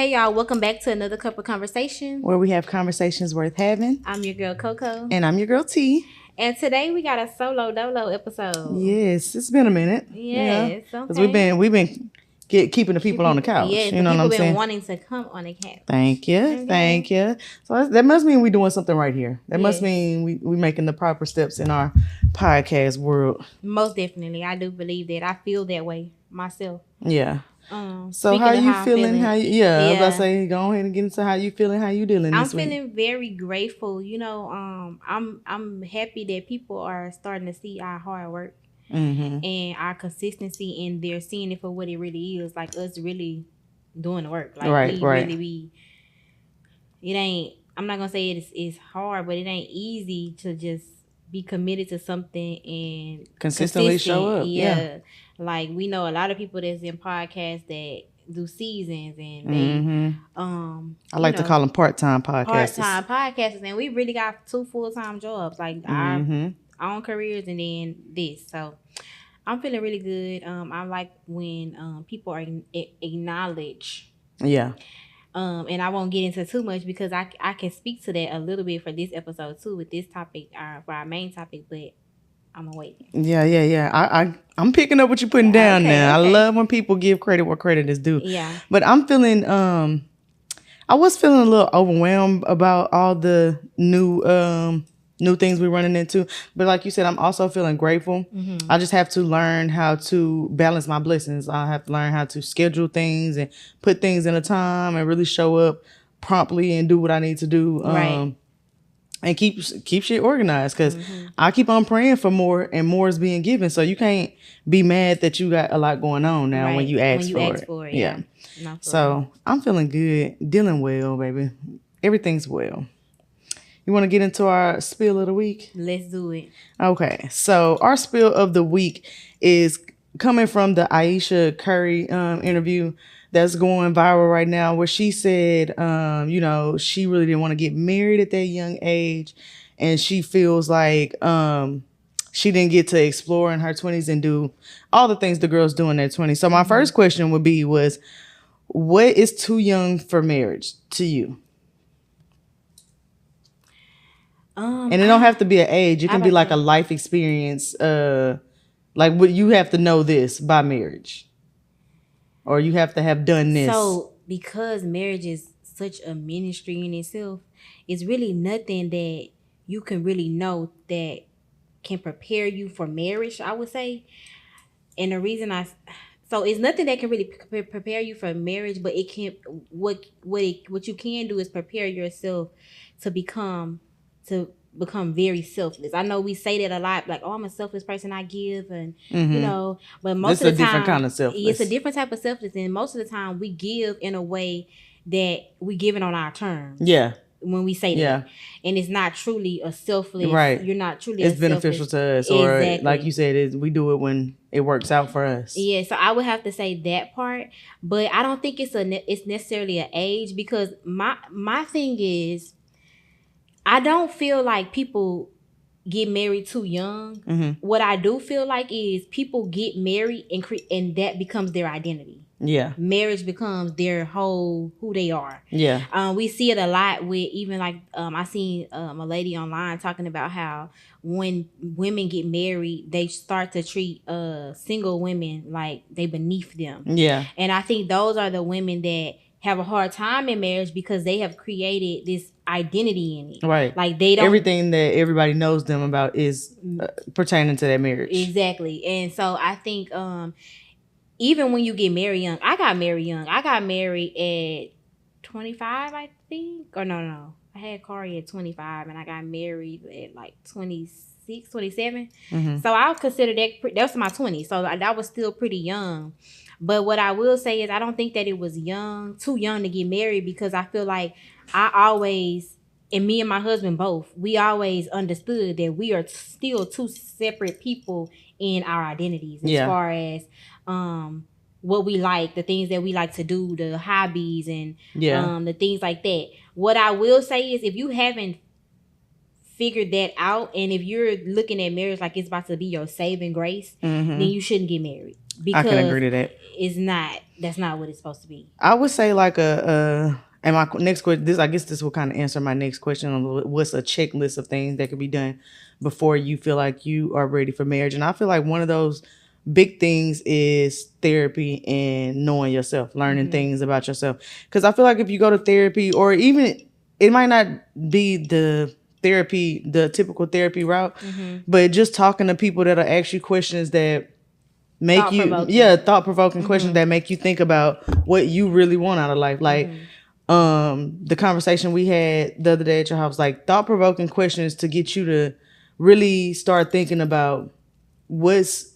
Hey y'all, welcome back to another Cup of Conversation, where we have conversations worth having. I'm your girl Coco. And I'm your girl T. And today we got a solo dolo episode. Yes, it's been a minute. Yes, yeah. okay. Because we've been keeping the people on the couch. Yeah, you know what I'm saying? People been wanting to come on the couch. Thank you. Okay. Thank you. So that must mean we're doing something right here. That must Yes. mean we making the proper steps in our podcast world. Most definitely. I do believe that. I feel that way myself. Yeah. So how you feeling? I was about to say, go ahead and get into how you feeling, how you dealing this week. I'm feeling very grateful. You know, I'm happy that people are starting to see our hard work and our consistency, and they're seeing it for what it really is, like us really doing the work. Like really be. It ain't. I'm not gonna say it's hard, but it ain't easy to just be committed to something and consistently show up. Yeah. Like we know a lot of people that's in podcasts that do seasons and they I like to call them part-time podcasters. Part-time podcasters, and we really got 2 full-time jobs, like our own careers and then this. So I'm feeling really good. I like when people are acknowledge. Yeah. And I won't get into too much because I can speak to that a little bit for this episode too with this topic, for our main topic, but I'm gonna wait. Yeah. I'm picking up what you're putting down now. Okay. I love when people give credit where credit is due. Yeah. But I'm feeling I was feeling a little overwhelmed about all the new things we're running into. But like you said, I'm also feeling grateful. I just have to learn how to balance my blessings. I have to learn how to schedule things and put things in a time and really show up promptly and do what I need to do. Right. And keep shit organized, because I keep on praying for more, and more is being given. So you can't be mad that you got a lot going on now when you ask for it. Yeah. So I'm feeling good, dealing well, baby. Everything's well. You want to get into our spill of the week? Let's do it. Okay. So our spill of the week is coming from the Ayesha Curry interview that's going viral right now, where she said, she really didn't want to get married at that young age. And she feels like she didn't get to explore in her 20s and do all the things the girls do in their 20s. So my first question was, what is too young for marriage to you? And it don't have to be an age. It can be like a life experience. Like what you have to know this by marriage. Or you have to have done this. So, because marriage is such a ministry in itself, it's really nothing that you can really know that can prepare you for marriage, I would say. And the reason so it's nothing that can really prepare you for marriage, but it can. What you can do is prepare yourself to become very selfless. I know we say that a lot, like, oh, I'm a selfless person, I give, and but most of the time, it's a different kind of selfless. It's a different type of selfless, and most of the time we give in a way that we give it on our terms. Yeah. When we say that, and it's not truly a selfless. Right. You're not truly. It's beneficial to us, or like you said, we do it when it works out for us. Yeah. So I would have to say that part, but I don't think it's necessarily an age, because my thing is, I don't feel like people get married too young. What I do feel like is people get married and that becomes their identity. Yeah. Marriage becomes their whole who they are. Yeah. We see it a lot with even like I seen a lady online talking about how when women get married, they start to treat single women like they beneath them. Yeah. And I think those are the women that have a hard time in marriage because they have created this identity in it. Right. Like they don't. Everything that everybody knows them about is pertaining to that marriage. Exactly. And so I think even when you get married young, I got married young. I got married at 25, I think. Or no. I had Kari at 25 and I got married at like 26, 27. So I would consider that was my 20s. So that was still pretty young. But what I will say is I don't think that it was too young to get married, because I feel like I always, and me and my husband both, we always understood that we are still two separate people in our identities as far as what we like, the things that we like to do, the hobbies and the things like that. What I will say is if you haven't figure that out, and if you're looking at marriage like it's about to be your saving grace, Mm-hmm. then you shouldn't get married, I because can agree to that. it's not. That's not what it's supposed to be. I would say like and my next question, I guess this will kind of answer my next question on what's a checklist of things that could be done before you feel like you are ready for marriage. And I feel like one of those big things is therapy and knowing yourself, learning things about yourself. Because I feel like if you go to therapy, or even it might not be the typical therapy route, but just talking to people that are ask you questions that make thought-provoking questions that make you think about what you really want out of life. Like the conversation we had the other day at your house, like thought-provoking questions to get you to really start thinking about what's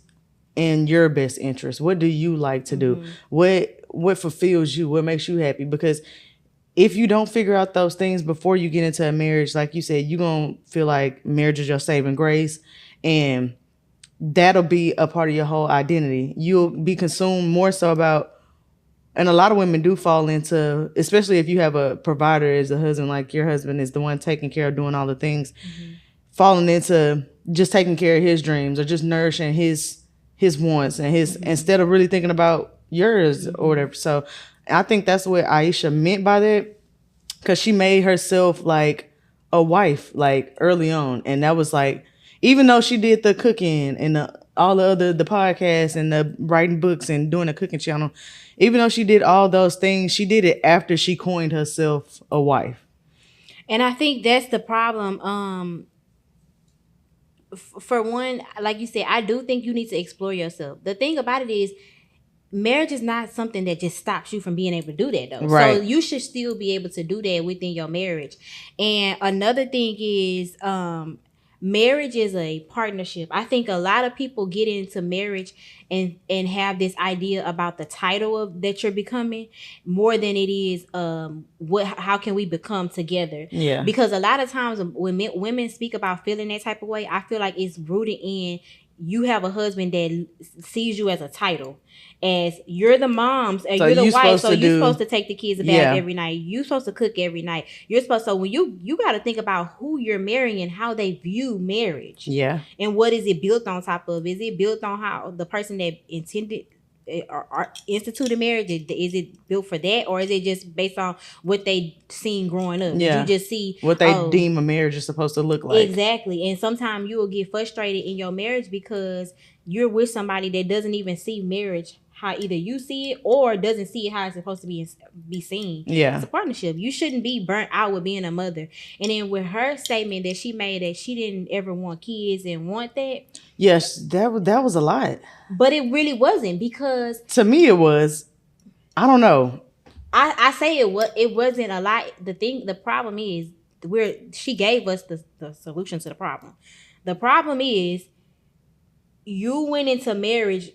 in your best interest. What do you like to do? What fulfills you? What makes you happy? Because if you don't figure out those things before you get into a marriage, like you said, you're going to feel like marriage is your saving grace, and that'll be a part of your whole identity. You'll be consumed more so about, and a lot of women do fall into, especially if you have a provider as a husband, like your husband is the one taking care of doing all the things, falling into just taking care of his dreams or just nourishing his wants and his, instead of really thinking about yours or whatever. So I think that's what Ayesha meant by that, because she made herself like a wife like early on, and that was like, even though she did the cooking and all the other the podcasts and the writing books and doing a cooking channel, even though she did all those things, she did it after she coined herself a wife. And I think that's the problem. For one, like you said, I do think you need to explore yourself. The thing about it is, marriage is not something that just stops you from being able to do that, though. Right. So you should still be able to do that within your marriage. And another thing is, marriage is a partnership. I think a lot of people get into marriage and have this idea about the title of that you're becoming more than it is how can we become together. Yeah. Because a lot of times when women speak about feeling that type of way, I feel like it's rooted in, you have a husband that sees you as a title, as you're the moms and so you're the wife, so you're supposed to take the kids a bath every night, you're supposed to cook every night, you're supposed, so when you got to think about who you're marrying and how they view marriage, and what is it built on top of. Is it built on how the person that intended or instituted marriage, is it built for that, or is it just based on what they seen growing up? You just see what they deem a marriage is supposed to look like. Exactly. And sometimes you will get frustrated in your marriage because you're with somebody that doesn't even see marriage how either you see it or doesn't see it how it's supposed to be seen. Yeah, it's a partnership. You shouldn't be burnt out with being a mother. And then with her statement that she made that she didn't ever want kids and want that. Yes, that was a lot. But it really wasn't, because to me it was. I don't know. I say it wasn't a lot. The problem is she gave us the solution to the problem. The problem is you went into marriage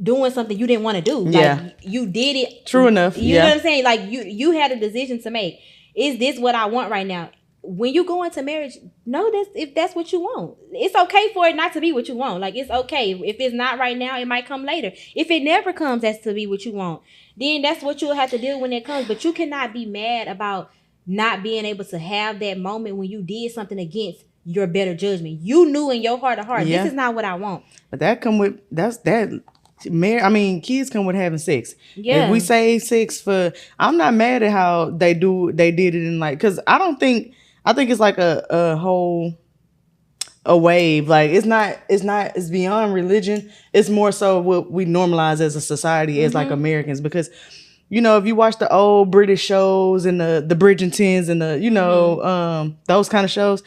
doing something you didn't want to do. Like you did it. True enough. You know what I'm saying? Like you had a decision to make. Is this what I want right now? When you go into marriage, know that if that's what you want, it's okay for it not to be what you want. Like, it's okay. If it's not right now, it might come later. If it never comes as to be what you want, then that's what you'll have to deal when it comes. But you cannot be mad about not being able to have that moment when you did something against your better judgment. You knew in your heart of heart, this is not what I want. But that come with kids come with having sex. Yeah. If we say sex for, I'm not mad at how they did it in, like, because I think it's like a whole wave. Like it's beyond religion. It's more so what we normalize as a society as like Americans, because if you watch the old British shows and the Bridgertons and the those kind of shows,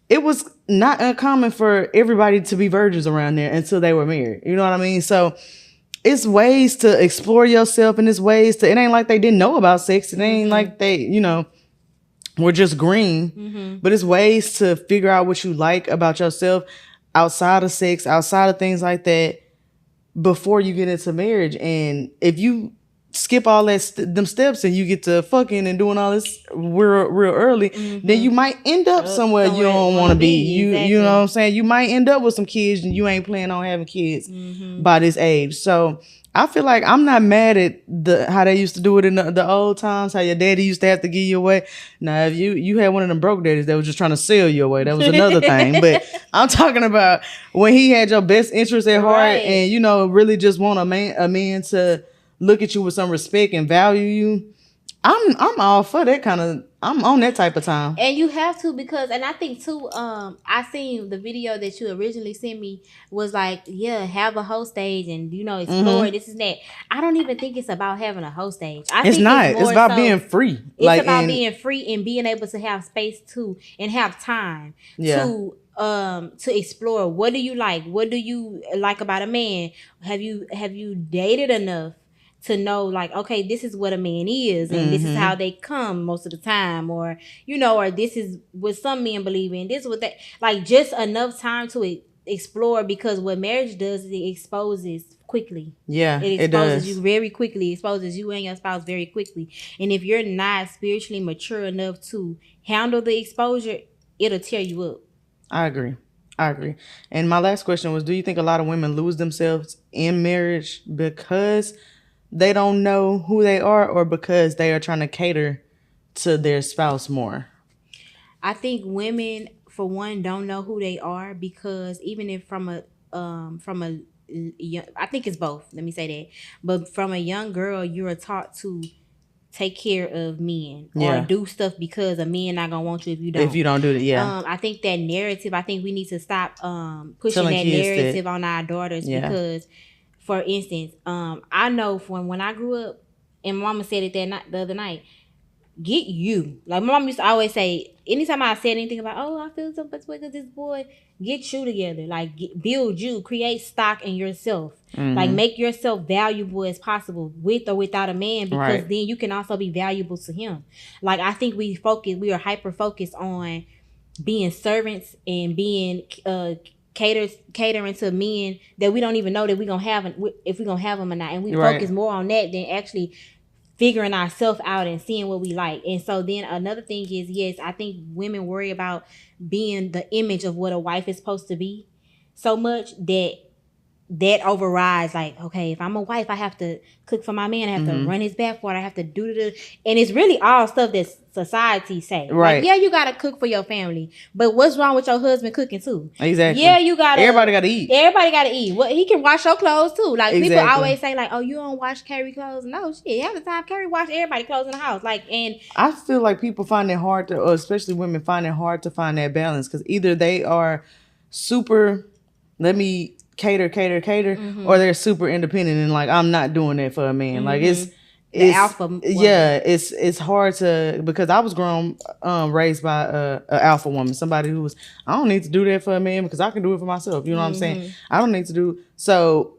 it was not uncommon for everybody to be virgins around there until they were married. You know what I mean? So it's ways to explore yourself, and it's ways to, it ain't like they didn't know about sex. It ain't like they, were just green, but it's ways to figure out what you like about yourself outside of sex, outside of things like that, before you get into marriage. And if you skip all them steps and you get to fucking and doing all this real early, then you might end up somewhere you don't want to be. You know what I'm saying? You might end up with some kids and you ain't planning on having kids by this age. So I feel like I'm not mad at how they used to do it in the old times, how your daddy used to have to give you away. Now, if you had one of them broke daddies that was just trying to sell you away, that was another thing. But I'm talking about when he had your best interest at heart, Right. and really just want a man to look at you with some respect and value you. I'm all for that kind of. I'm on that type of time. And you have to, because, and I think too, I seen the video that you originally sent me was like, yeah, have a whole stage and explore this and that. I don't even think it's about having a whole stage. It's not. It's about being free. It's about being free and being able to have space to and have time to explore. What do you like? What do you like about a man? Have you dated enough to know, like, okay, this is what a man is, and this is how they come most of the time, or or this is what some men believe in, this is what that, like, just enough time to explore, because what marriage does is it exposes quickly. Yeah, it exposes you very quickly. It exposes you and your spouse very quickly, and if you're not spiritually mature enough to handle the exposure, it'll tear you up. I agree. And my last question was, do you think a lot of women lose themselves in marriage because they don't know who they are, or because they are trying to cater to their spouse more? I think women, for one, don't know who they are, because even if from a young, I think it's both. Let me say that. But from a young girl, you're taught to take care of men or do stuff because a man not gonna want you if you don't. If you don't do it, I think that narrative. I think we need to stop pushing that narrative on our daughters, because. For instance, I know from when I grew up, and my mama said it the other night, get you. Like, my mom used to always say, anytime I said anything about, oh, I feel so much because this boy, get you together. Like, build you, create stock in yourself. Like, make yourself valuable as possible with or without a man, because then you can also be valuable to him. Like, I think we are hyper focused on being servants and being catering to men that we don't even know that we gonna have, if we gonna have them or not, and we focus more on that than actually figuring ourselves out and seeing what we like. And so then another thing is, yes, I think women worry about being the image of what a wife is supposed to be so much that overrides, like, okay, if I'm a wife, I have to cook for my man, I have to run his bathwater, I have to do the, and it's really all stuff that society say. Right. Like, yeah, you gotta cook for your family, but what's wrong with your husband cooking too? Exactly. Yeah, you gotta. Everybody gotta eat. Everybody gotta eat. Well, he can wash your clothes too. Like, people always say, like, oh, you don't wash Carrie clothes. No, shit. Half the time, Carrie wash everybody's clothes in the house. Like, and I feel like people find it hard to, or especially women find it hard to find that balance, because either they are super, let me cater, or they're super independent and like, I'm not doing that for a man. Like, it's alpha woman. Yeah, it's hard to, because I was raised by a alpha woman, somebody who was, I don't need to do that for a man because I can do it for myself. You know what I'm saying? I don't need to do so,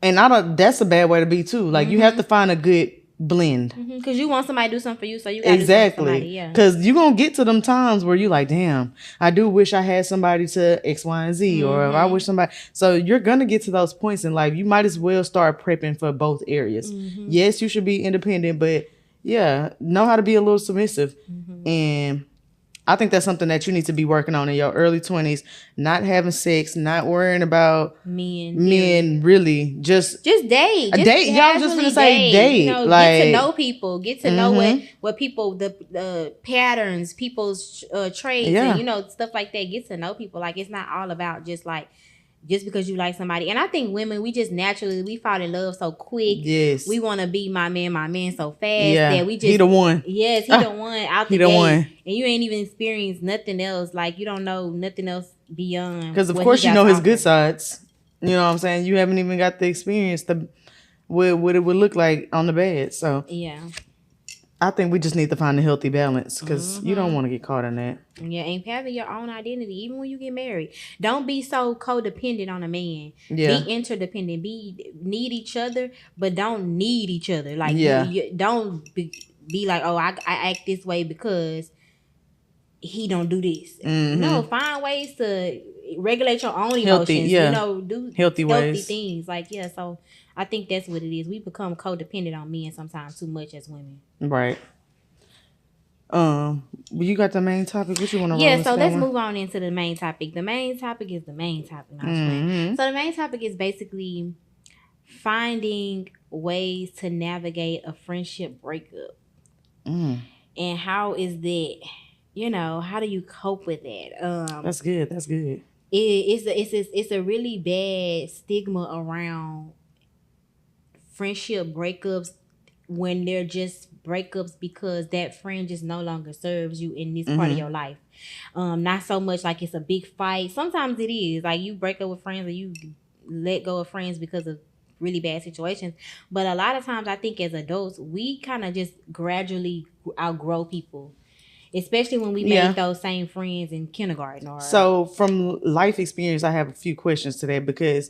and that's a bad way to be too. Like, you have to find a good blend, because you want somebody to do something for you, so you gotta do something for somebody. Yeah, because you're gonna get to them times where you like, damn, I do wish I had somebody to X, Y, and Z, or if I wish somebody. So you're gonna get to those points in life. You might as well start prepping for both areas. Yes, you should be independent, but know how to be a little submissive. And I think that's something that you need to be working on in your early 20s. Not having sex, not worrying about men really. Just date. Date. Y'all just gonna say date. Like, get to know people. Get to know what people, the patterns, people's traits, and stuff like that. Get to know people. Like, it's not all about just because you like somebody. And I think women, we just naturally, we fall in love so quick. Yes. We want to be my man so fast that we just... He the one. Yes, he the one out the gate. And you ain't even experienced nothing else. Like, you don't know nothing else beyond. Because, of course, you know his good sides. You know what I'm saying? You haven't even got the experience what it would look like on the bed. So, yeah. I think we just need to find a healthy balance, because you don't want to get caught in that. Yeah, and having your own identity, even when you get married. Don't be so codependent on a man. Yeah. Be interdependent. Need each other, but don't need each other. Like, don't be like, oh, I act this way because he don't do this. No, find ways to regulate your own emotions. Do healthy things. Like, so I think that's what it is. We become codependent on men sometimes too much as women. Right. You got the main topic. What you want to? Yeah, so let's move on into the main topic. The main topic is the main topic. So the main topic is basically finding ways to navigate a friendship breakup. Mm, And how is that, how do you cope with that? that's good. That's good. It's a really bad stigma around friendship breakups when they're just breakups because that friend just no longer serves you in this part of your life. Not so much like it's a big fight. Sometimes it is like you break up with friends or you let go of friends because of really bad situations. But a lot of times I think as adults we kind of just gradually outgrow people, especially when we Yeah. made those same friends in kindergarten or So from life experience, I have a few questions today because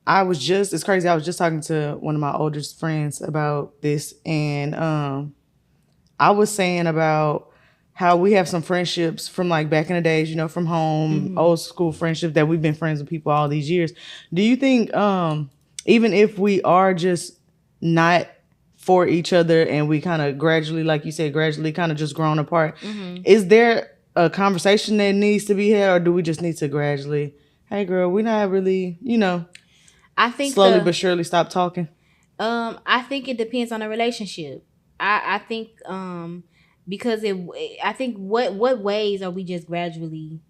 it's crazy. I was just talking to one of my oldest friends about this, and I was saying about how we have some friendships from like back in the days, from home, old school friendship that we've been friends with people all these years. Do you think, even if we are just not for each other and we kind of gradually, like you said, gradually kind of just grown apart, is there a conversation that needs to be had, or do we just need to gradually, hey girl, we're not really, I think slowly but surely stop talking? I think it depends on the relationship. I think because I think what ways are we just gradually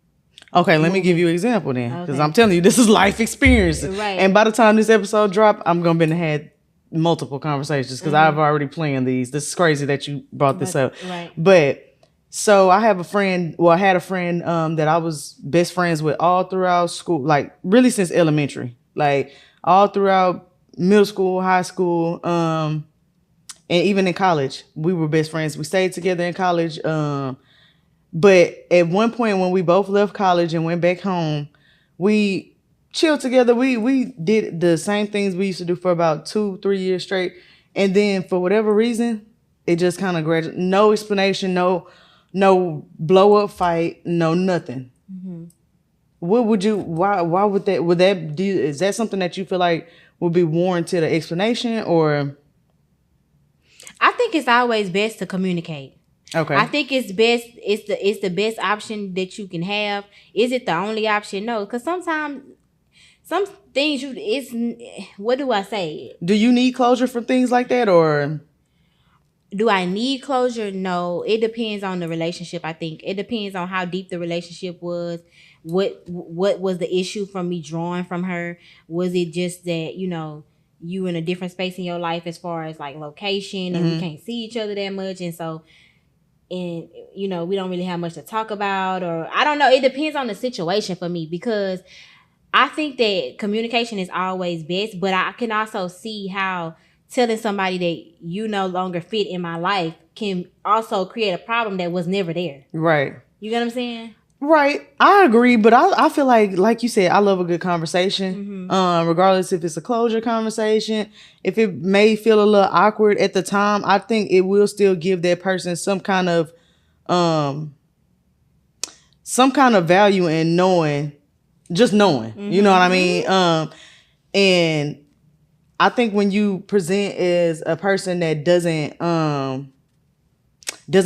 Okay, let me give moving? you an example then, because I'm Okay. telling you, this is life experience. Right. And by the time this episode drop, I'm gonna be had multiple conversations because I've already planned these. This is crazy that you brought this up. Right. But so I have a friend. Well, I had a friend that I was best friends with all throughout school, like really since elementary, like all throughout middle school, high school, and even in college, we were best friends. We stayed together in college. But at one point when we both left college and went back home, we chilled together. We did the same things we used to do for about 2-3 years straight. And then for whatever reason, it just kind of gradually, no explanation, no blow up fight, no nothing. What would you, why would that do? Is that something that you feel like would be warranted an explanation, or? I think it's always best to communicate. Okay. I think it's best. It's the best option that you can have. Is it the only option? No, because sometimes some things what do I say? Do you need closure for things like that, or? Do I need closure? No. It depends on the relationship. I think it depends on how deep the relationship was. What was the issue from me drawing from her? Was it just that you in a different space in your life as far as like location and we can't see each other that much, and so we don't really have much to talk about, or I don't know. It depends on the situation for me, because I think that communication is always best, but I can also see how telling somebody that you no longer fit in my life can also create a problem that was never there. Right. You get what I'm saying? Right. I agree, but I feel like you said, I love a good conversation. Regardless if it's a closure conversation, if it may feel a little awkward at the time, I think it will still give that person some kind of value in knowing, just knowing. You know what I mean? And I think when you present as a person that doesn't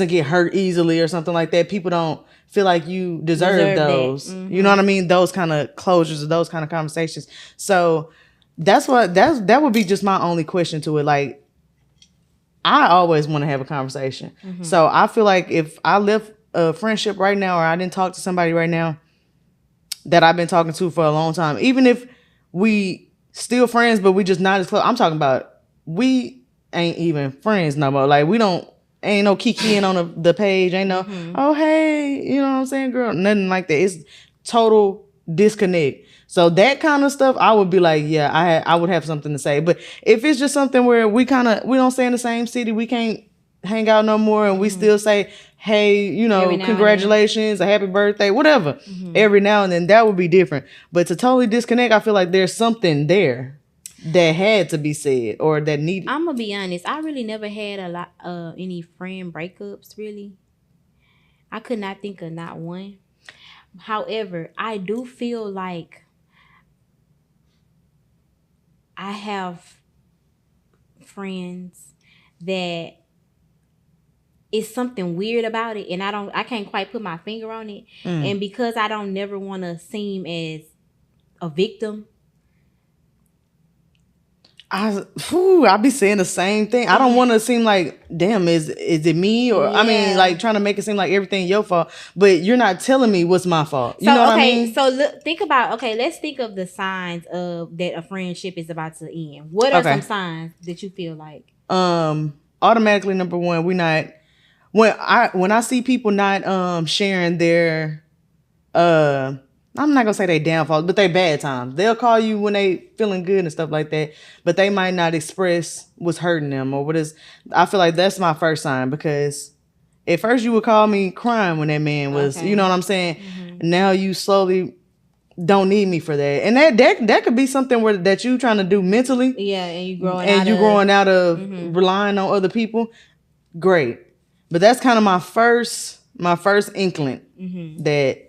get hurt easily or something like that, people don't feel like you deserve those. You know what I mean? Those kind of closures or those kind of conversations. So that would be just my only question to it. Like, I always want to have a conversation. So I feel like if I left a friendship right now, or I didn't talk to somebody right now that I've been talking to for a long time, even if we still friends, but we just not as close. I'm talking about we ain't even friends no more. Like, we don't, ain't no kikiing on the page. Ain't no, oh, hey, you know what I'm saying, girl? Nothing like that. It's total disconnect. So that kind of stuff, I would be like, yeah, I would have something to say. But if it's just something where we don't stay in the same city, we can't hang out no more, and we still say, hey, congratulations, a happy birthday, whatever, every now and then, that would be different. But to totally disconnect, I feel like there's something there that had to be said or that needed. I'm gonna be honest. I really never had a lot any friend breakups. Really, I could not think of not one. However, I do feel like I have friends that it's something weird about it, and I can't quite put my finger on it. And because I don't never want to seem as a victim, I be saying the same thing. I don't want to seem like, damn, is it me? Or I mean, like trying to make it seem like everything your fault, but you're not telling me what's my fault. You know what I mean? So look, think about, let's think of the signs of that a friendship is about to end. What are some signs that you feel like? Automatically, number one, we not when I see people not sharing their I'm not gonna say they downfalls, but they bad times. They'll call you when they feeling good and stuff like that, but they might not express what's hurting them or what is. I feel like that's my first sign, because at first you would call me crying when that man was, you know what I'm saying? Mm-hmm. Now you slowly don't need me for that, and that could be something that you trying to do mentally. Yeah, and you growing out of relying on other people. Great, but that's kind of my first inkling that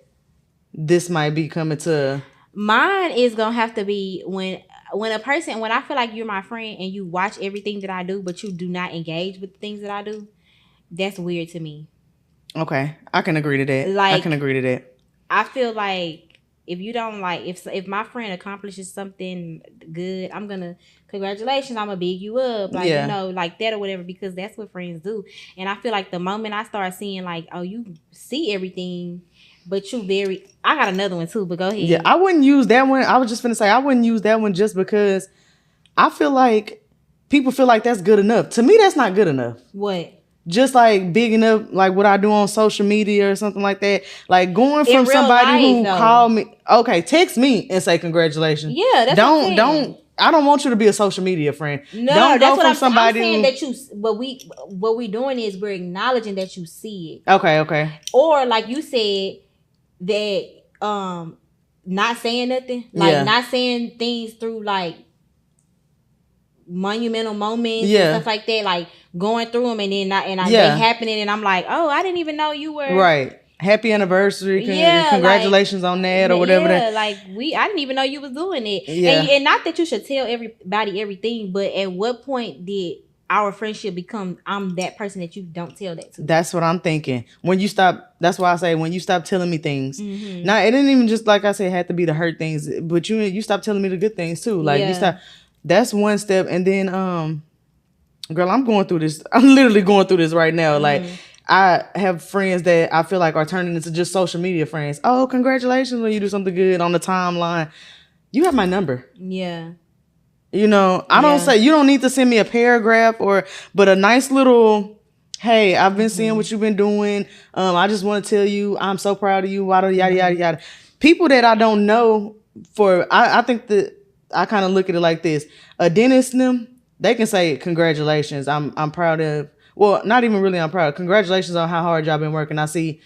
this might be coming to. Mine is gonna have to be when I feel like you're my friend and you watch everything that I do, but you do not engage with the things that I do. That's weird to me. Okay, I can agree to that. I feel like if you don't if my friend accomplishes something good, I'm gonna congratulations. I'm gonna big you up, like like that or whatever, because that's what friends do. And I feel like the moment I start seeing like, oh, you see everything. But I got another one too, but go ahead. Yeah, I wouldn't use that one. I was just gonna say I wouldn't use that one just because I feel like people feel like that's good enough. To me, that's not good enough. What? Just like big enough, like what I do on social media or something like that. Like going from somebody who called me, okay, text me and say congratulations. Yeah, that's don't. I don't want you to be a social media friend. No, don't that's go what from I'm somebody saying. That you, what we doing is we're acknowledging that you see it. Okay. Or like you said, that not saying nothing, like not saying things through like monumental moments and stuff like that, like going through them and then they happening and I'm like, oh, I didn't even know you were right. Happy anniversary, congratulations on that or whatever. I didn't even know you was doing it. And not that you should tell everybody everything, but at what point did our friendship become I'm that person that you don't tell that to? That's what I'm thinking. When you stop, that's why I say when you stop telling me things. Mm-hmm. Now it didn't even just like I said have to be the hurt things, but you stop telling me the good things too. Like you stop. That's one step, and then girl, I'm going through this. I'm literally going through this right now. Mm-hmm. Like I have friends that I feel like are turning into just social media friends. Oh, congratulations when you do something good on the timeline. You have my number. Yeah. You know, I don't say you don't need to send me a paragraph but a nice little, hey, I've been seeing what you've been doing. I just want to tell you I'm so proud of you. Yada yada yada. People that I don't know I think that I kind of look at it like this. A dentist, they can say congratulations. I'm proud of. Well, not even really I'm proud. Congratulations on how hard y'all been working. I see.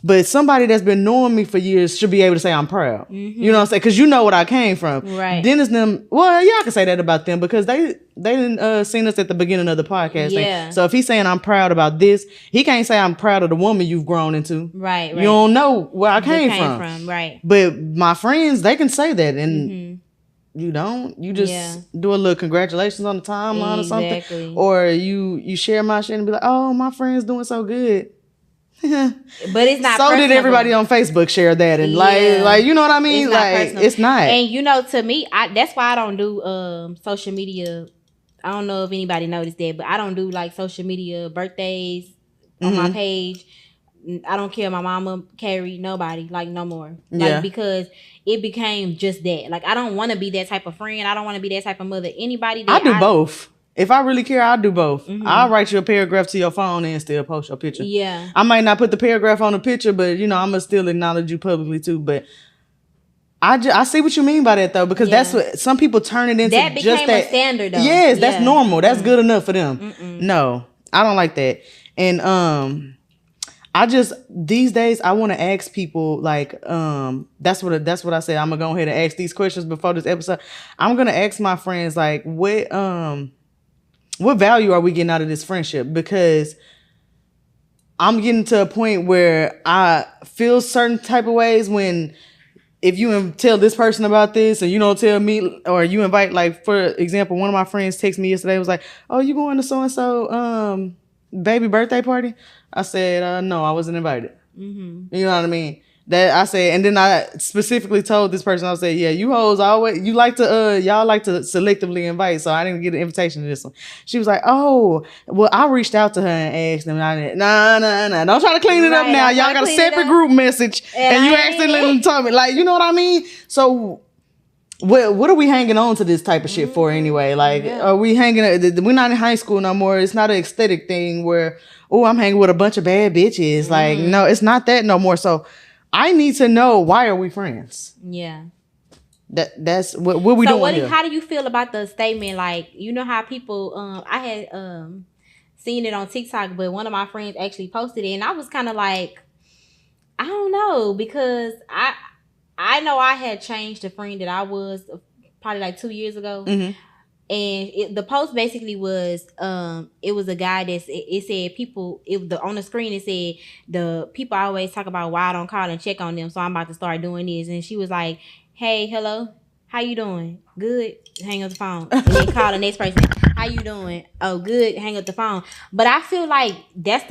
But somebody that's been knowing me for years should be able to say I'm proud. Mm-hmm. You know what I'm saying? Because you know what I came from. Right. Dentists, I can say that about them because they didn't seen us at the beginning of the podcast. Yeah. So if he's saying I'm proud about this, he can't say I'm proud of the woman you've grown into. Right. You don't know where I came from. Right. But my friends, they can say that. And you don't. You just do a little congratulations on the timeline or something. Or you share my shit and be like, oh, my friend's doing so good. But it's not. So personable. Did everybody on Facebook share that and like you know what I mean? It's not. And to me, that's why I don't do social media. I don't know if anybody noticed that, but I don't do like social media birthdays on my page. I don't care. My mama, Carrie, nobody, like no more. Like because it became just that. Like I don't want to be that type of friend. I don't want to be that type of mother. Anybody that I do both. If I really care, I'll do both. Mm-hmm. I'll write you a paragraph to your phone and still post your picture. Yeah. I might not put the paragraph on the picture, but I'm going to still acknowledge you publicly too. But I see what you mean by that though, because that's what some people turn it into. That became a standard though. Yes, that's normal. That's good enough for them. No, I don't like that. And I just these days I want to ask people like that's what I said. I'm gonna go ahead and ask these questions before this episode. I'm gonna ask my friends like what value are we getting out of this friendship? Because I'm getting to a point where I feel certain type of ways when if you tell this person about this and you don't tell me, or you invite, like, for example, one of my friends texted me yesterday, was like, oh, you going to so-and-so baby birthday party? I said, no, I wasn't invited. Mm-hmm. You know what I mean? That I said, and then I specifically told this person, I said, yeah, you hoes always, you like to, y'all like to selectively invite, so I didn't get an invitation to this one. She was like, oh, well, I reached out to her and asked them, and I didn't, nah, don't try to clean it up now. Y'all got a separate group message, and you accidentally told me, like, you know what I mean? So, what are we hanging on to this type of shit for anyway? Like, are we hanging, we're not in high school no more. It's not an aesthetic thing where, oh, I'm hanging with a bunch of bad bitches. Like, no, it's not that no more. So, I need to know, why are we friends? Yeah. That's what we doing here. How do you feel about the statement? Like, you know how people, I had seen it on TikTok, but one of my friends actually posted it, and I was kind of like, I don't know, because I know I had changed the friend that I was probably like 2 years ago. And the post basically was, it was a guy it said people, on the screen it said, the people always talk about why I don't call and check on them, so I'm about to start doing this. And she was like, hey, hello, how you doing? Good. Hang up the phone. And then call the next person. How you doing? Oh, good. Hang up the phone. But I feel like that's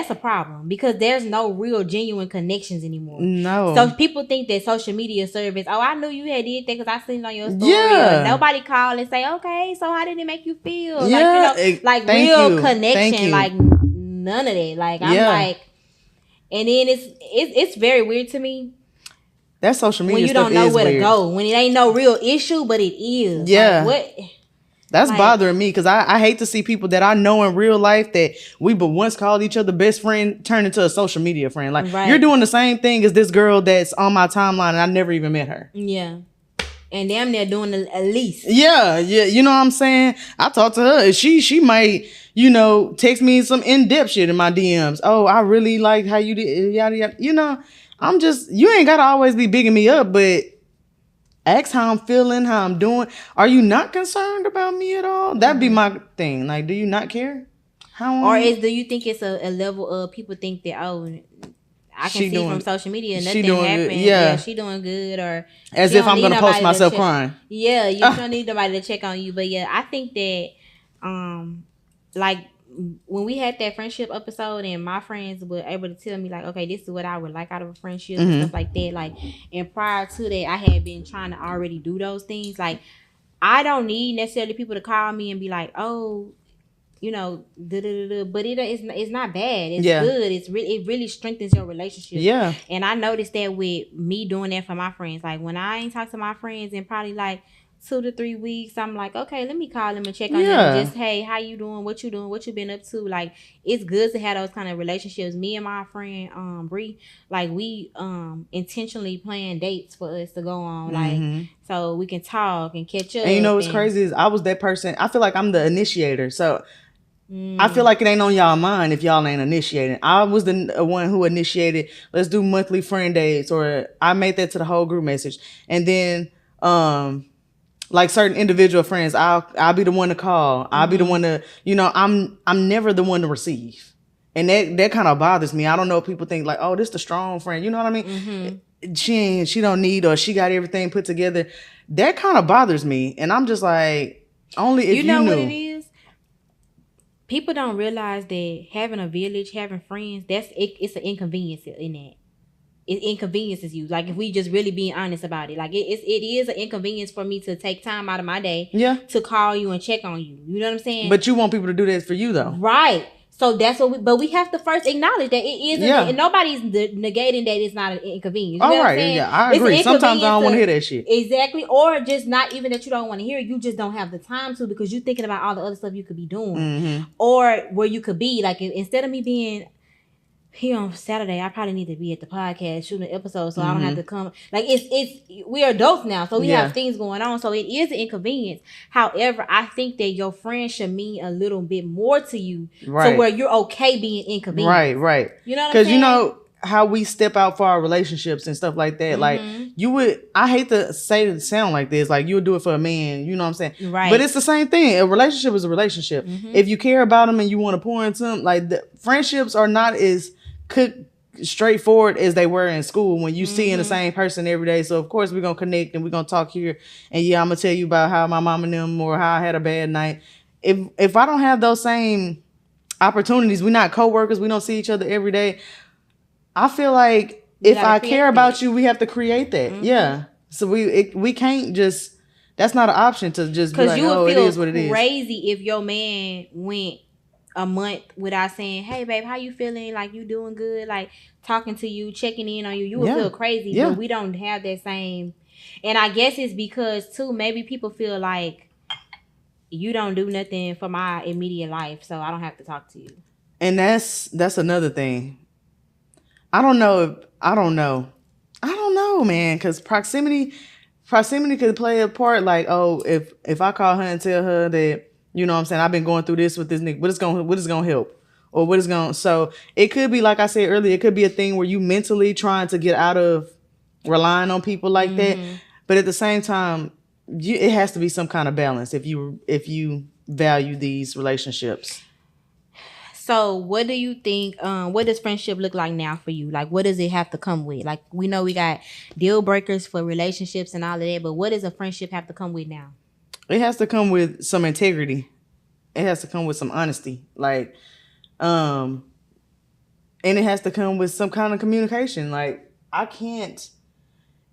a problem, because there's no real genuine connections anymore. No. So people think that social media service, oh, I knew you had did that because I seen it on your story. Yeah. Or nobody call and say, okay, so how did it make you feel? Yeah. Like real connection. Like none of that. Like I'm like, and then it's very weird to me. That social media when you don't know where to go, when it ain't no real issue, but it is. Yeah. Like, what? That's bothering me, because I hate to see people that I know in real life that we but once called each other best friend turn into a social media friend. Like, you're doing the same thing as this girl that's on my timeline and I never even met her. Yeah. And damn near doing at least. Yeah. You know what I'm saying? I talked to her. She might, text me some in-depth shit in my DMs. Oh, I really like how you did, yada, yada. I'm just, you ain't got to always be bigging me up, but ask how I'm feeling, how I'm doing. Are you not concerned about me at all? That'd be my thing. Like, do you not care? Do you think it's a level of people think that, oh, I can see from social media nothing happened. Yeah, she doing good, or as if I'm gonna post myself crying. Yeah, you don't need nobody to check on you. But yeah, I think that like when we had that friendship episode and my friends were able to tell me like, okay, this is what I would like out of a friendship and stuff like that. Like, and prior to that, I had been trying to already do those things. Like, I don't need necessarily people to call me and be like, oh, but it's not bad. It's good. It really strengthens your relationship. Yeah. And I noticed that with me doing that for my friends. Like, when I ain't talked to my friends in probably like 2 to 3 weeks, I'm like, okay, let me call them and check on them. Just, hey, how you doing? What you doing? What you been up to? Like, it's good to have those kind of relationships. Me and my friend Bree, like, we intentionally plan dates for us to go on, like, so we can talk and catch up. And what's crazy is I was that person. I feel like I'm the initiator, so I feel like it ain't on y'all mind if y'all ain't initiating. I was the one who initiated, let's do monthly friend dates, or I made that to the whole group message. And then like certain individual friends, I'll be the one to call. I'll be the one to, I'm never the one to receive. And that kind of bothers me. I don't know if people think like, oh, this the strong friend. You know what I mean? She don't need, or she got everything put together. That kind of bothers me. And I'm just like, only if you know what it is? People don't realize that having a village, having friends, it's an inconvenience in that. It inconveniences you. Like, if we just really being honest about it, like it is an inconvenience for me to take time out of my day to call you and check on you. You know what I'm saying? But you want people to do that for you though, right? So that's what we have to first acknowledge that it is. And nobody's negating that it's not an inconvenience. You know what I'm saying? Yeah, I agree. Sometimes I don't want to hear that shit. Exactly, or just not even that you don't want to hear it. You just don't have the time to, because you're thinking about all the other stuff you could be doing, or where you could be. Like, instead of me being here on Saturday, I probably need to be at the podcast shooting an episode, so I don't have to come. Like, we're adults now, so we have things going on, so it is an inconvenience. However, I think that your friend should mean a little bit more to you, so where you're okay being inconvenienced. Right. You know what I'm saying? Because how we step out for our relationships and stuff like that. Like, I hate to sound like this, like you would do it for a man, you know what I'm saying? Right. But it's the same thing. A relationship is a relationship. If you care about them and you want to pour into them, like, the friendships are not as straightforward as they were in school when you seeing the same person every day. So of course we're gonna connect and we're gonna talk here, and I'm gonna tell you about how my mom and them, or how I had a bad night. If I don't have those same opportunities, we're not co-workers, we don't see each other every day, I feel like if I care about you, we have to create that. Mm-hmm. Yeah. So we can't just. That's not an option to just be like, oh, it is what it is. Crazy if your man went a month without saying, hey babe, how you feeling? Like, you doing good? Like, talking to you, checking in on you. You would feel crazy, but we don't have that same. And I guess it's because too, maybe people feel like you don't do nothing for my immediate life, so I don't have to talk to you. And that's another thing. I don't know, man, because proximity could play a part. Like, oh, if I call her and tell her that, you know what I'm saying, I've been going through this with this nigga, what is gonna help? Or what is going, so it could be, like I said earlier, it could be a thing where you mentally trying to get out of relying on people like that. But at the same time, it has to be some kind of balance if you value these relationships. So what do you think, what does friendship look like now for you? Like, what does it have to come with? Like, we know we got deal breakers for relationships and all of that, but what does a friendship have to come with now? It has to come with some integrity. It has to come with some honesty. Like, and it has to come with some kind of communication. Like, I can't,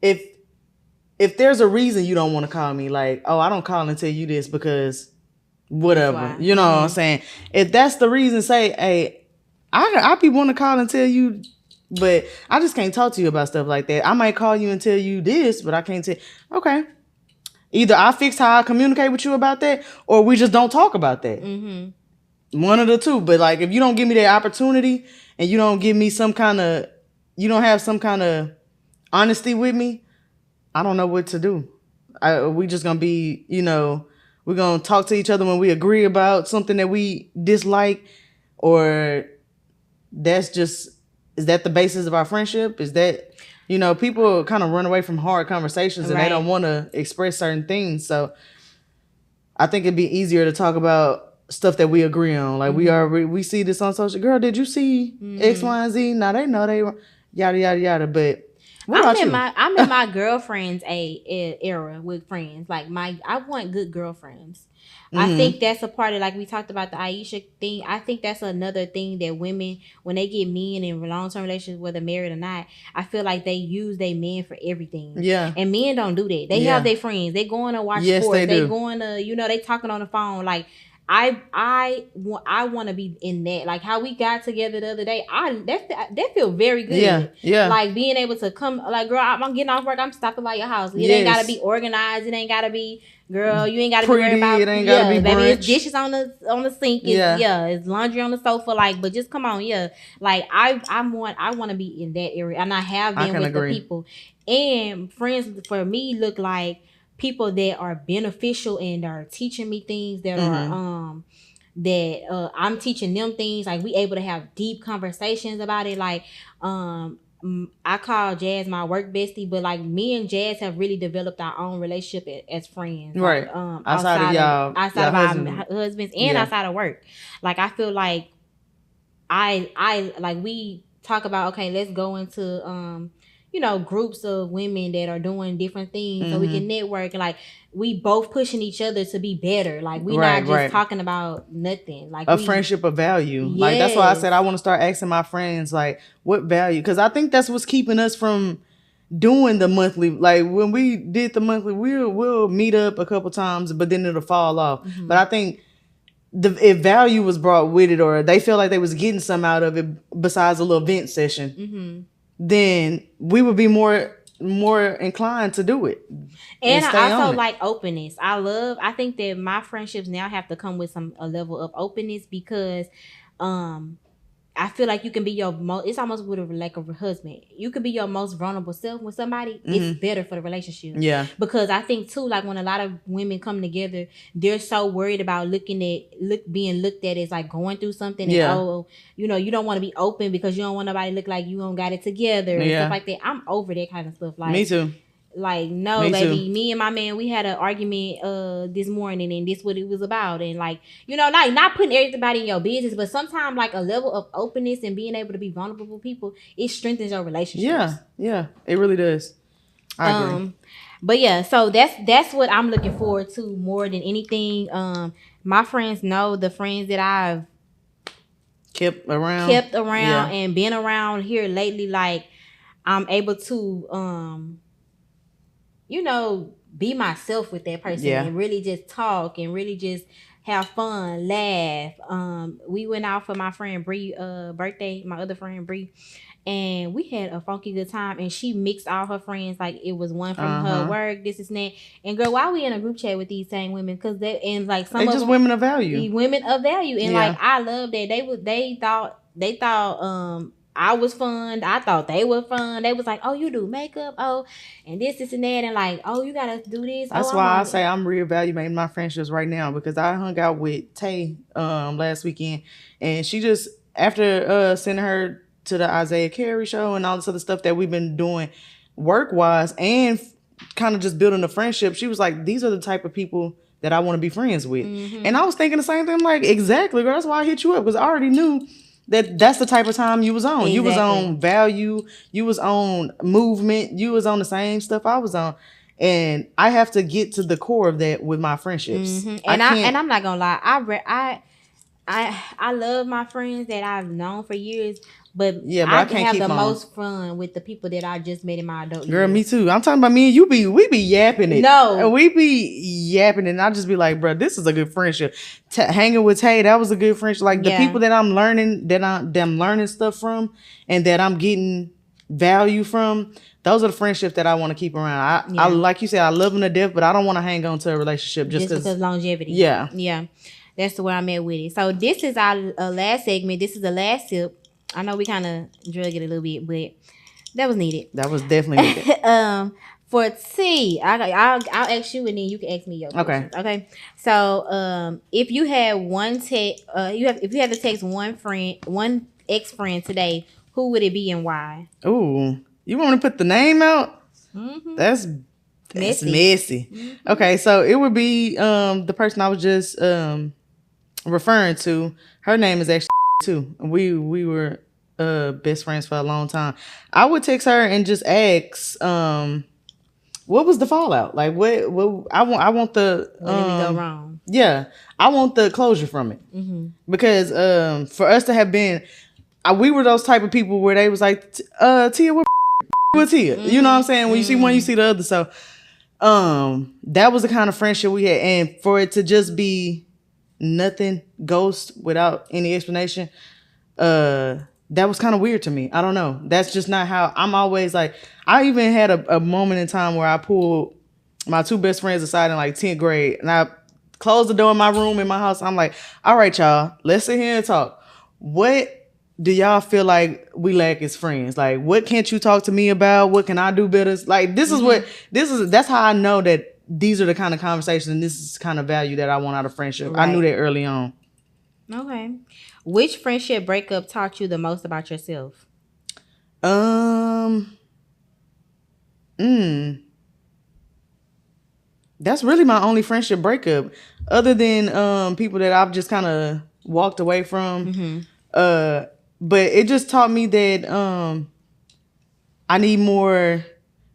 if there's a reason you don't want to call me, like, oh, I don't call and tell you this because whatever, you know what I'm saying? If that's the reason, say, hey, I be want to call and tell you, but I just can't talk to you about stuff like that. I might call you and tell you this, but I can't tell. Okay, either I fix how I communicate with you about that, or we just don't talk about that. One of the two. But like, if you don't give me that opportunity and you don't give me you don't have some kind of honesty with me, I don't know what to do. We just gonna be, we're going to talk to each other when we agree about something that we dislike, or is that the basis of our friendship? Is that, people kind of run away from hard conversations and they don't want to express certain things. So I think it'd be easier to talk about stuff that we agree on. Like, we see this on social. Girl, did you see X, Y, and Z? Now they know they yada, yada, yada. But I'm in my girlfriend's era with friends. Like, I want good girlfriends. I think that's a part of, like we talked about the Ayesha thing. I think that's another thing that women, when they get men in long-term relationships, whether married or not, I feel like they use their men for everything. Yeah. And men don't do that. They have their friends. They going to watch sports. They going to, they talking on the phone. Like, I want to be in that. Like, how we got together the other day, that feel very good. Yeah. Like, being able to come, like, girl, I'm getting off work, I'm stopping by your house. It ain't gotta be organized. It ain't gotta be, girl, you ain't gotta be worried about. It ain't gotta be brunch. Baby, it's dishes on the sink. It's laundry on the sofa. Like, but just come on, Like, I want to be in that area, and I have been with the people. And friends for me look like people that are beneficial and are teaching me things that are I'm teaching them things. Like, we able to have deep conversations about it. Like, I call Jazz my work bestie, but like, me and Jazz have really developed our own relationship as friends. Right. Like, outside of our husbands and outside of work. Like, I feel like I like, we talk about, okay, let's go into groups of women that are doing different things so we can network. Like, we both pushing each other to be better. Like, we not just talking about nothing. Like, a friendship of value. Yes. Like, that's why I said I want to start asking my friends, like, what value? Because I think that's what's keeping us from doing the monthly. Like, when we did the monthly, we'll meet up a couple times, but then it'll fall off. But I think if value was brought with it, or they feel like they was getting some out of it besides a little vent session, then we would be more inclined to do it. And I also like openness. I think that my friendships now have to come with a level of openness, because I feel like you can be your most, it's almost with like a husband. You can be your most vulnerable self with somebody. It's better for the relationship. Yeah. Because I think too, like, when a lot of women come together, they're so worried about being looked at as like going through something. Yeah. And, you don't want to be open because you don't want nobody to look like you don't got it together and stuff like that. I'm over that kind of stuff. Like, me too. Like, no, baby, me and my man, we had an argument this morning, and this what it was about. And like, like, not putting everybody in your business, but sometimes like a level of openness and being able to be vulnerable with people, it strengthens your relationships. Yeah, it really does. I agree. But yeah, so that's what I'm looking forward to more than anything. My friends know, the friends that I've kept around and been around here lately, like, I'm able to be myself with that person Yeah. and really just talk and really just have fun, laugh. We went out for my friend Bree birthday, my other friend Bree, and we had a funky good time. And she mixed all her friends, like it was one from her work, this is that. And girl, why we in a group chat with these same women? Because they and like some They of just them, women of value. women of value, and Yeah. like I love that they thought I was fun. I thought they were fun. They was like, "Oh, you do makeup? Oh, and this and that, and like, oh, you gotta do this." That's oh, why I say I'm reevaluating my friendships right now, because I hung out with Tay last weekend, and she just, after sending her to the Ayesha Curry show and all this other stuff that we've been doing work wise and kind of just building a friendship, she was like, "These are the type of people that I want to be friends with." And I was thinking the same thing. I'm like, exactly, girl. That's why I hit you up, because I already knew that's the type of time you was on. Exactly. You was on value. You was on movement. You was on the same stuff I was on. And I have to get to the core of that with my friendships. And I'm not gonna lie, I love my friends that I've known for years, but I can't have keep the on. most fun with the people that I just met in my adult Girl, years. me too. I'm talking about me and you. We be yapping it. No, we be yapping it, and I just be like, bro, this is a good friendship. Hanging with Tay, that was a good friendship. Like the people that I'm learning, them learning stuff from, and that I'm getting value from. Those are the friendships that I want to keep around. I like you said, I love them to death, but I don't want to hang on to a relationship just because longevity. Yeah. That's the way I'm at with it. So this is our last segment. This is the last sip. I know we kind of drug it a little bit, but that was needed. That was definitely needed. For T, I'll ask you and then you can ask me your questions. Okay. So if you had if you had to text one ex-friend today, who would it be and why? Ooh, you want to put the name out? Mm-hmm. That's messy. Mm-hmm. Okay, so it would be the person I was just referring to. Her name is actually too. We were best friends for a long time. I would text her and just ask what was the fallout? Like what I want the what did we go wrong? Yeah, I want the closure from it. Mm-hmm. Because for us to have been we were those type of people where they was like Tia, what with Tia? Mm-hmm. You know what I'm saying? When you see one, you see the other. So that was the kind of friendship we had, and for it to just be nothing, ghost, without any explanation, that was kind of weird to me. I don't know. That's just not how I'm always like. I even had a moment in time where I pulled my two best friends aside in like 10th grade, and I closed the door in my room in my house. I'm like, all right, y'all, let's sit here and talk. What do y'all feel like we lack as friends? Like, what can't you talk to me about? What can I do better? Like, that's how I know that these are the kind of conversations and this is the kind of value that I want out of friendship. Right. I knew that early on. Okay. Which friendship breakup taught you the most about yourself? That's really my only friendship breakup, other than people that I've just kind of walked away from. Mm-hmm. But it just taught me that I need more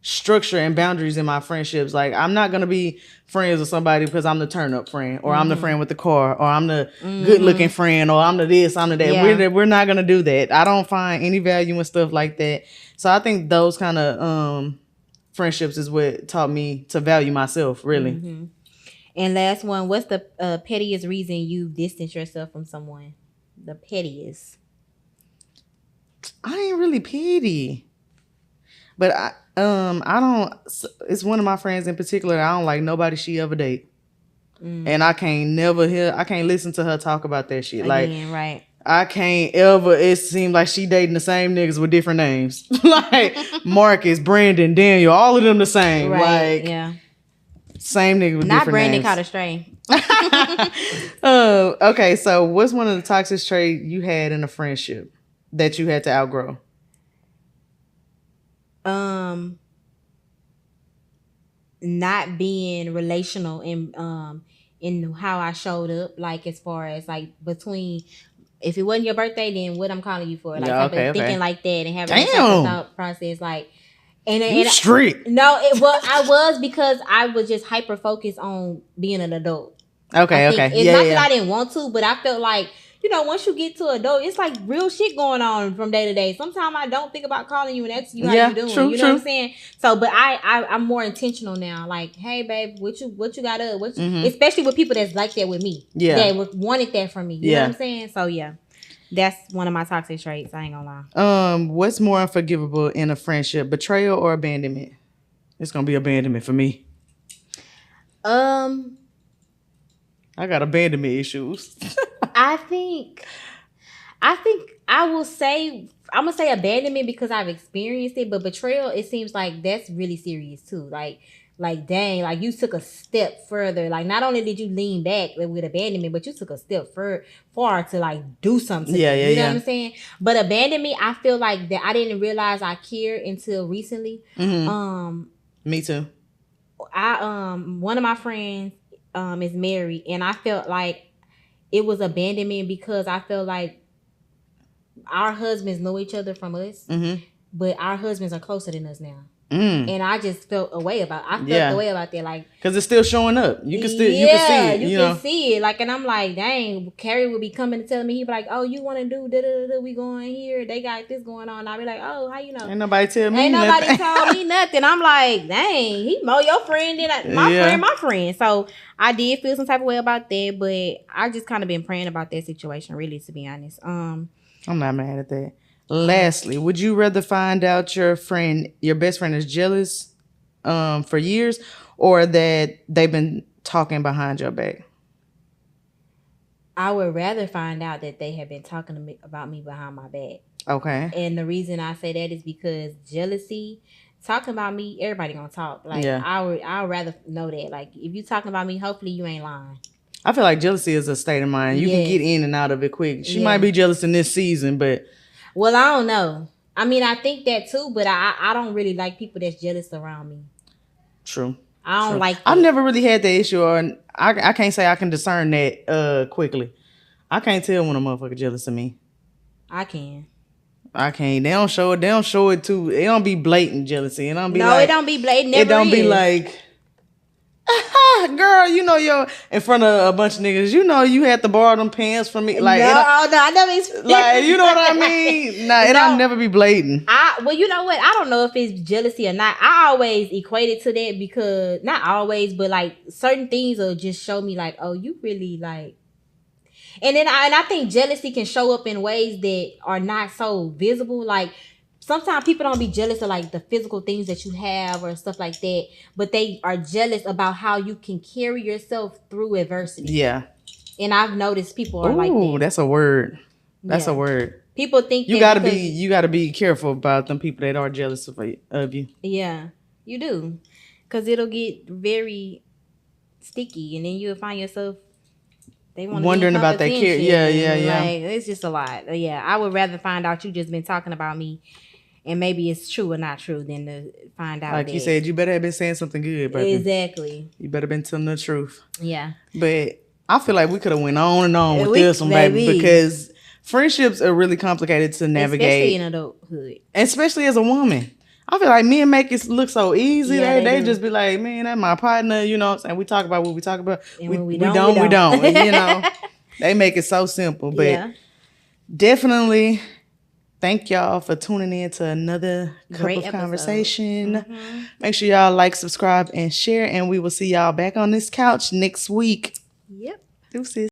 structure and boundaries in my friendships. Like, I'm not gonna be friends with somebody because I'm the turn up friend, or I'm the friend with the car, or I'm the good looking friend, or I'm the this, I'm the that. Yeah. We're not gonna do that. I don't find any value in stuff like that. So I think those kind of friendships is what taught me to value myself, really. Mm-hmm. And last one, what's the pettiest reason you distance yourself from someone? The pettiest. I ain't really petty, but I don't. It's one of my friends in particular. I don't like nobody she ever date, and I can't listen to her talk about that shit. Again, right. I can't ever. It seems like she dating the same niggas with different names, like Marcus, Brandon, Daniel, all of them the same. Right. Like, yeah. Same nigga with not different Brandon names. Caught astray. Okay, so what's one of the toxic traits you had in a friendship that you had to outgrow? Not being relational in how I showed up, like as far as like between, if it wasn't your birthday, then what I'm calling you for, like thinking like that and having a thought process, like and street. No, I was because I was just hyper focused on being an adult. Okay. It's not that I didn't want to, but I felt like once you get to adult, it's like real shit going on from day to day. Sometimes I don't think about calling you and asking you how you doing. True, you know what I'm saying? So, but I'm more intentional now. Like, hey, babe, what you got up? Especially with people that's like that with me. Yeah. That wanted that from me. You know what I'm saying? So yeah, that's one of my toxic traits. I ain't gonna lie. What's more unforgivable in a friendship, betrayal or abandonment? It's gonna be abandonment for me. I got abandonment issues. I think I will say, I'm gonna say abandonment because I've experienced it, but betrayal, it seems like that's really serious too. Like dang, like you took a step further. Like not only did you lean back with abandonment, but you took a step far to like do something. You know what I'm saying? But abandonment, I feel like that I didn't realize I cared until recently. Me too. One of my friends is married, and I felt like it was abandonment because I felt like our husbands know each other from us, but our husbands are closer than us now. And I just felt a way about. I felt the way about that, like because it's still showing up. You can still you can see it. Like, and I'm like, dang, Carrie would be coming and telling me, he'd be like, oh, you want to do da we going here? They got this going on. I'll be like, oh, how you know? Ain't nobody tell me. Ain't nobody told me nothing. I'm like, dang, he more your friend than my friend. So I did feel some type of way about that, but I just kind of been praying about that situation, really, to be honest. I'm not mad at that. Lastly, would you rather find out your best friend is jealous for years, or that they've been talking behind your back? I would rather find out that they have been talking about me behind my back. Okay. And the reason I say that is because jealousy, talking about me, everybody gonna talk. Like, I would rather know that. Like, if you talking about me, hopefully you ain't lying. I feel like jealousy is a state of mind. You can get in and out of it quick. She might be jealous in this season, but... Well, I don't know. I mean, I think that too, but I don't really like people that's jealous around me. True. I don't like that. I've never really had that issue, or I can't say I can discern that quickly. I can't tell when a motherfucker jealous of me. I can. I can't. They don't show it. They don't show it too. It don't be blatant jealousy. It don't be it don't be blatant. It don't be like... Girl, you're in front of a bunch of niggas. You had to borrow them pants from me. Like, no, I never. Like, you know what I mean? Nah, it'll never be blatant. Well, you know what? I don't know if it's jealousy or not. I always equate it to that because not always, but like certain things will just show me like, oh, you really like. And then I think jealousy can show up in ways that are not so visible, like. Sometimes people don't be jealous of like the physical things that you have or stuff like that, but they are jealous about how you can carry yourself through adversity. Yeah. And I've noticed people are like that. Ooh, that's a word. That's a word. People think you gotta be careful about them people that are jealous of you. Yeah, you do, because it'll get very sticky, and then you'll find yourself wondering about that care. Yeah. Like, it's just a lot. Yeah, I would rather find out you just been talking about me. And maybe it's true or not true, than to find out. Like you said, you better have been saying something good, baby. Exactly. You better been telling the truth. Yeah. But I feel like we could have went on and on with this one, baby, because friendships are really complicated to navigate. Especially in adulthood. Especially as a woman. I feel like men make it look so easy. Yeah, they just be like, man, that's my partner, you know what I'm saying? We talk about what we talk about. And when we don't. And, you know, they make it so simple. But definitely... Thank y'all for tuning in to another Cup of Conversation. Make sure y'all like, subscribe, and share. And we will see y'all back on this couch next week. Yep. Deuces.